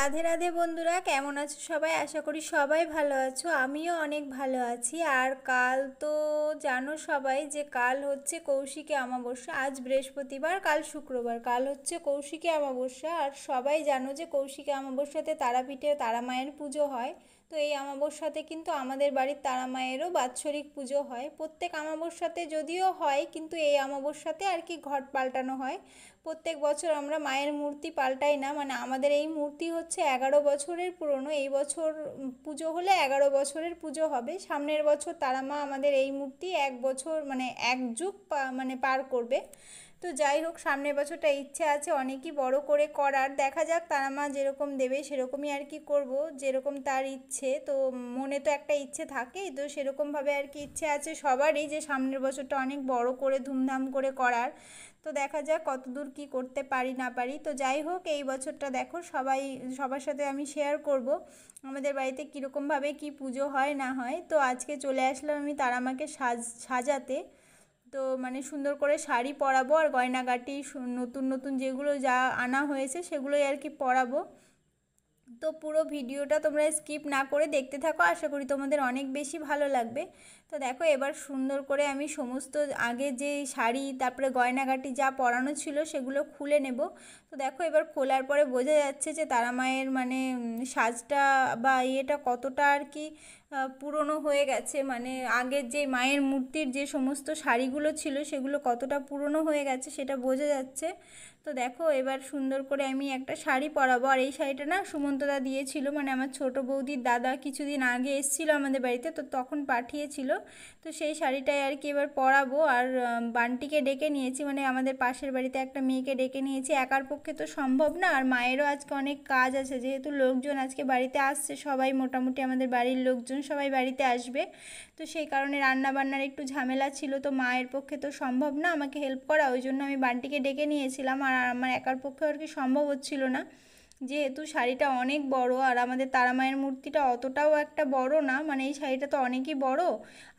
রাধে রাধে বন্ধুরা, কেমন আছো সবাই? আশা করি সবাই ভালো আছো। আমিও অনেক ভালো আছি। আর কাল তো জানো সবাই যে কাল হচ্ছে কৌশিকী অমাবস্যা। আজ বৃহস্পতিবার, কাল শুক্রবার, কাল হচ্ছে কৌশিকী অমাবস্যা। আর সবাই জানো যে কৌশিকী অমাবস্যাতে তারাপীঠে তারা মায়ের পুজো হয়। তো এই অমাবস্যাতে কিন্তু আমাদের বাড়ির তারা মায়েরও বাৎসরিক পুজো হয়। প্রত্যেক অমাবস্যাতে যদিও হয়, কিন্তু এই অমাবস্যাতে আর কি ঘট পাল্টানো হয়। প্রত্যেক বছর আমরা মায়ের মূর্তি পাল্টাই না, মানে আমাদের এই মূর্তি হচ্ছে 11 বছরের পুরনো। এই বছর পুজো হলে 11 বছরের পুজো হবে। সামনের বছর তারা মা আমাদের এই মূর্তি 1 বছর মানে 1 যুগ মানে পার করবে। তো যাই হোক, সামনের বছরটা ইচ্ছে আছে অনেকই বড় করে করার। দেখা যাক, তারা মা যেরকম দেবে সেরকমই আর কি করব, যেরকম তার ইচ্ছে। তো মনে তো একটা ইচ্ছে থাকেই, তো সেরকমভাবে আর কি ইচ্ছে আছে সবারই যে সামনের বছরটা অনেক বড় করে ধুমধাম করে করার। তো দেখা যাক কতদূর কি করতে পারি না পারি। তো যাই হোক, এই বছরটা দেখো সবার সাথে আমি শেয়ার করব আমাদের বাড়িতে কীরকমভাবে কি পুজো হয় না হয়। তো আজকে চলে আসলাম আমি তারামাকে সাজাতে। তো মানে সুন্দর করে শাড়ি পরাবো আর গয়নাগাটি নতুন নতুন যেগুলো যা আনা হয়েছে সেগুলোই আর কি পরাবো। তো পুরো ভিডিওটা তোমরা স্কিপ না করে দেখতে থাকো, আশা করি তোমাদের অনেক বেশি ভালো লাগবে। তো দেখো, এবার সুন্দর করে আমি সমস্ত আগে যে শাড়ি তারপরে গয়নাগাটি যা পরানো ছিল সেগুলো খুলে নেব। তো দেখো, এবার খোলার পরে বোঝা যাচ্ছে যে তারা মায়ের মানে সাজটা বা ইয়েটা কতটা আর কি পুরনো হয়ে গেছে। মানে আগের যে মায়ের মূর্তির যে সমস্ত শাড়িগুলো ছিল সেগুলো কতটা পুরনো হয়ে গেছে সেটা বোঝা যাচ্ছে। তো দেখো, এবার সুন্দর করে আমি একটা শাড়ি পরাবো। আর এই শাড়িটা না সুমন্তদা দিয়েছিল, মানে আমার ছোট বৌদির দাদা কিছুদিন আগে এসেছিলো আমাদের বাড়িতে, তো তখন পাঠিয়েছিল। তো সেই শাড়িটাই আর কি এবার পরাবো। আর বান্টিকে ডেকে নিয়েছি, মানে আমাদের পাশের বাড়িতে একটা মেয়েকে ডেকে নিয়েছি। একার পক্ষে তো সম্ভব না, আর মায়েরও আজকে অনেক কাজ আছে, যেহেতু লোকজন আজকে বাড়িতে আসছে, সবাই মোটামুটি আমাদের বাড়ির লোকজন সবাই বাড়িতে আসবে। তো সেই কারণে রান্না বান্নার একটু ঝামেলা ছিল, তো মায়ের পক্ষে তো সম্ভব না আমাকে হেল্প করা, ওই জন্য আমি বান্টিকে ডেকে নিয়েছিলাম। আর আমার একার পক্ষে আর কি সম্ভব হচ্ছিল না, যেহেতু শাড়িটা অনেক বড় আর আমাদের তারা মায়ের মূর্তিটা অতটাও একটা বড় না, মানে এই শাড়িটা তো অনেকই বড়।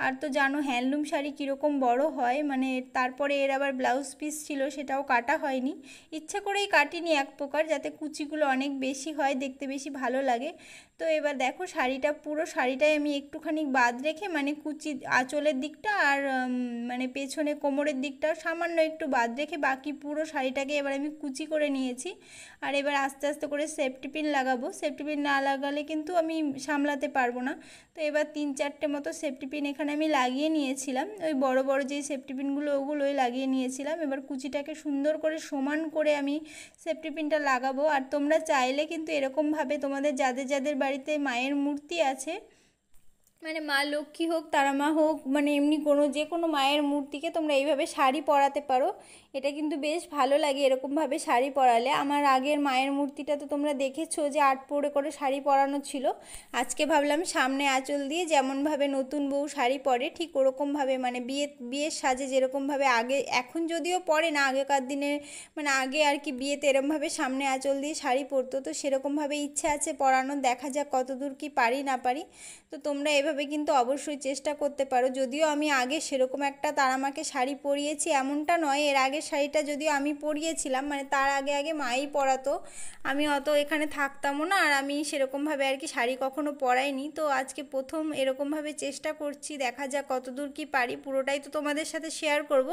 আর তো জানো হ্যান্ডলুম শাড়ি কীরকম বড় হয়, মানে তারপরে এর আবার ব্লাউজ পিস ছিল, সেটাও কাটা হয়নি। ইচ্ছে করেই কাটিনি এক প্রকার, যাতে কুচিগুলো অনেক বেশি হয়, দেখতে বেশি ভালো লাগে। তো এবার দেখো, পুরো শাড়িটাই আমি একটুখানি বাদ রেখে, মানে কুচি আঁচলের দিকটা আর মানে পেছনে কোমরের দিকটা সামান্য একটু বাদ রেখে বাকি পুরো শাড়িটাকে এবার আমি কুচি করে নিয়েছি। আর এবার আস্তে আস্তে করে সেফটি পিন লাগাবো। সেফটি পিন না লাগালে কিন্তু আমি সামলাতে পারবো না। তো এবার 3-4টে মতো সেফটি পিন এখানে আমি লাগিয়ে নিয়েছিলাম, ওই বড় বড় যেই সেফটি পিনগুলো ওগুলোই লাগিয়ে নিয়েছিলাম। এবার কুচিটাকে সুন্দর করে সমান করে আমি সেফটি পিনটা লাগাবো। আর তোমরা চাইলে কিন্তু এরকমভাবে তোমাদের যাদের যাদের বাড়িতে মায়ের মূর্তি আছে, মানে মা লক্ষ্মী হোক তারা মা হোক, মানে এমনি যে কোনো মায়ের মূর্তিকে তোমরা এইভাবে শাড়ি পরাতে পারো। এটা কিন্তু বেশ ভালো লাগে এরকমভাবে শাড়ি পরালে। আমার আগের মায়ের মূর্তিটা তো তোমরা দেখেছো যে পরে করে শাড়ি পরানো ছিল। আজকে ভাবলাম সামনে আঁচল দিয়ে যেমনভাবে নতুন বউ শাড়ি পরে ঠিক ওরকমভাবে, মানে বিয়ের সাজে যেরকমভাবে আগে, এখন যদিও পরে না, আগেকার দিনে মানে আগে আর কি বিয়েতে এরমভাবে সামনে আঁচল দিয়ে শাড়ি পরতো, তো সেরকমভাবে ইচ্ছা আছে পরানোর। দেখা যাক কতদূর কি পারি না পারি। তো তোমরা এভাবে কিন্তু অবশ্যই চেষ্টা করতে পারো। যদিও আমি আগে সেরকম একটা তারা মাকে শাড়ি পরিয়েছি এমনটা নয়, এর আগের শাড়িটা যদিও আমি পরিয়েছিলাম, মানে তার আগে আগে মাই পরাতো, আমি অত এখানে থাকতামও না, আর আমি সেরকমভাবে আর কি শাড়ি কখনো পরাইনি। তো আজকে প্রথম এরকমভাবে চেষ্টা করছি, দেখা যাক কতদূর কি পারি। পুরোটাই তো তোমাদের সাথে শেয়ার করব,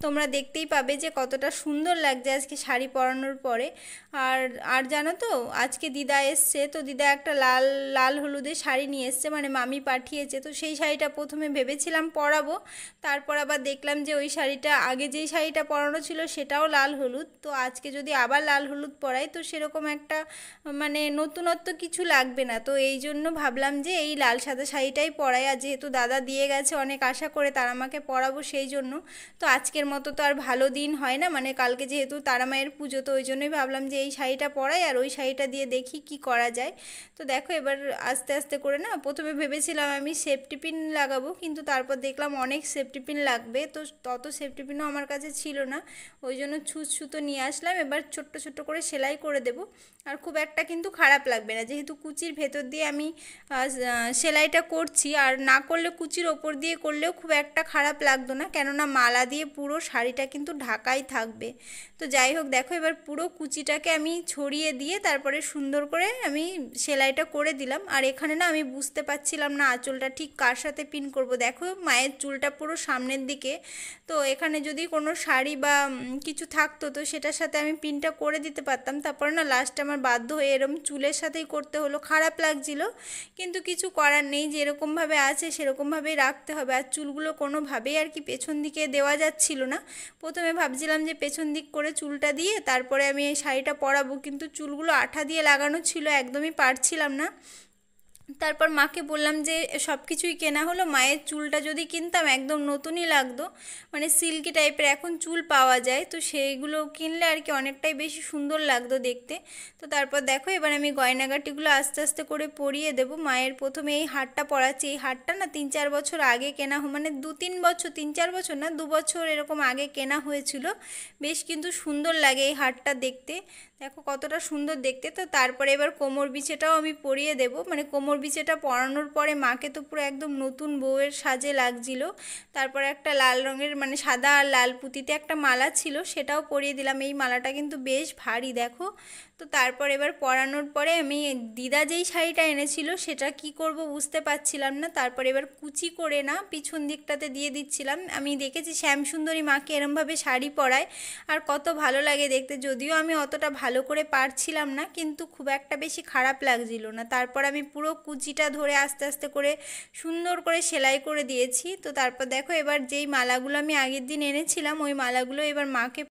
তোমরা দেখতেই পাবে যে কতটা সুন্দর লাগছে আজকে শাড়ি পরানোর পরে। আর আর জানো তো, আজকে দিদা এসছে, তো দিদা একটা লাল লাল হলুদের শাড়ি নিয়ে এসছে, মানে মামি পাঠিয়েছে। তো সেই শাড়িটা প্রথমে ভেবেছিলাম পরাবো, তারপর আবার দেখলাম যে ওই শাড়িটা আগে যেই শাড়িটা পরানো ছিল সেটাও লাল হলুদ, তো আজকে যদি আবার লাল হলুদ পরাই তো সেরকম একটা মানে নতুনত্ব কিছু লাগবে না। তো এই জন্য ভাবলাম যে এই লাল সাদা শাড়িটাই পরাই। আর যেহেতু দাদা দিয়ে গেছে অনেক আশা করে তারা আমাকে পরাবো, সেই জন্য তো আজকের মতো তো আর ভালো দিন হয় না, মানে কালকে যেহেতু তারা মায়ের পুজো, তো ওই জন্যই ভাবলাম যে এই শাড়িটা পরাই আর ওই শাড়িটা দিয়ে দেখি কি করা যায়। তো দেখো, এবার আস্তে আস্তে করে না, প্রথমে ভেবেছিলাম ভেবেছিলাম আমি সেফটি পিন লাগাবো, কিন্তু তারপর দেখলাম অনেক সেফটি পিন লাগবে, তো তত সেফটি পিনও আমার কাছে ছিল না। ওই জন্য ছুঁচ সুতো নিয়ে আসলাম। এবার ছোট্ট ছোট্ট করে সেলাই করে দেব। আর খুব একটা কিন্তু খারাপ লাগবে না, যেহেতু কুচির ভেতর দিয়ে আমি সেলাইটা করছি, আর না করলে কুচির ওপর দিয়ে করলেও খুব একটা খারাপ লাগতো না, কেননা মালা দিয়ে পুরো শাড়িটা কিন্তু ঢাকাই থাকবে। তো যাই হোক, দেখো এবার পুরো কুচিটাকে আমি ছড়িয়ে দিয়ে তারপরে সুন্দর করে আমি সেলাইটা করে দিলাম। আর এখানে না আমি বুঝতে পারছিলাম না আঁচলটা ঠিক কার সাথে পিন করব। দেখো মায়ের চুলটা পুরো সামনের দিকে, তো এখানে যদি কোনো শাড়ি বা কিছু থাকতো তো সেটার সাথে আমি পিনটা করে দিতে পারতাম। তারপরে না লাস্টে আমার বাধ্য হয়ে এরকম চুলের সাথেই করতে হলো, খারাপ লাগছিল, কিন্তু কিছু করার নেই, যেরকমভাবে আছে সেরকমভাবেই রাখতে হবে। আর চুলগুলো কোনোভাবেই আর কি পেছন দিকে দেওয়া যাচ্ছিল না। প্রথমে ভাবছিলাম যে পেছন দিক করে চুলটা দিয়ে তারপরে আমি এই শাড়িটা পরাবো, কিন্তু চুলগুলো আঠা দিয়ে লাগানো ছিল, একদমই পারছিলাম না। তারপর মাকে বললাম যে সব কিছুই কেনা হলো, মায়ের চুলটা যদি কিনতাম একদম নতুনই লাগতো, মানে সিল্কি টাইপের এখন চুল পাওয়া যায়, তো সেইগুলো কিনলে আর কি অনেকটাই বেশি সুন্দর লাগতো দেখতে। তো তারপর দেখো এবার আমি গয়নাগাটিগুলো আস্তে আস্তে করে পরিয়ে দেবো। মায়ের প্রথমে এই হারটা পরাচ্ছি। এই হারটা না 3-4 বছর আগে কেনা, মানে 2-3 বছর, 3-4 বছর না, 2 বছর এরকম আগে কেনা হয়েছিল। বেশ কিন্তু সুন্দর লাগে এই হারটা দেখতে, দেখো কতটা সুন্দর দেখতে। তো তারপরে এবার কোমর বিছেটাও আমি পরিয়ে দেব। মানে কোমর বিছেটা পরানোর পরে মাকে তো পুরো একদম নতুন বউয়ের সাজে লাগছিল। তারপরে একটা লাল রঙের, মানে সাদা আর লাল পুঁতিতে একটা মালা ছিল, সেটাও পরিয়ে দিলাম। এই মালাটা কিন্তু বেশ ভারী, দেখো। তো তারপর এবার পরানোর পরে আমি দিদা যেই শাড়িটা এনেছিল সেটা কি করব বুঝতে পারছিলাম না। তারপর এবার কুচি করে না পিছন দিকটাতে দিয়ে দিচ্ছিলাম। আমি দেখেছি শ্যামসুন্দরী মাকে এরমভাবে শাড়ি পরায়, আর কত ভালো লাগে দেখতে। যদিও আমি অতটা ভালো করে পারছিলাম না, কিন্তু খুব একটা বেশি খারাপ লাগছিল না। তারপর আমি পুরো কুচিটা ধরে আস্তে আস্তে করে সুন্দর করে সেলাই করে দিয়েছি। তো তারপর দেখো এবার যেই মালাগুলো আমি আগের দিন এনেছিলাম ওই মালাগুলো এবার মাকে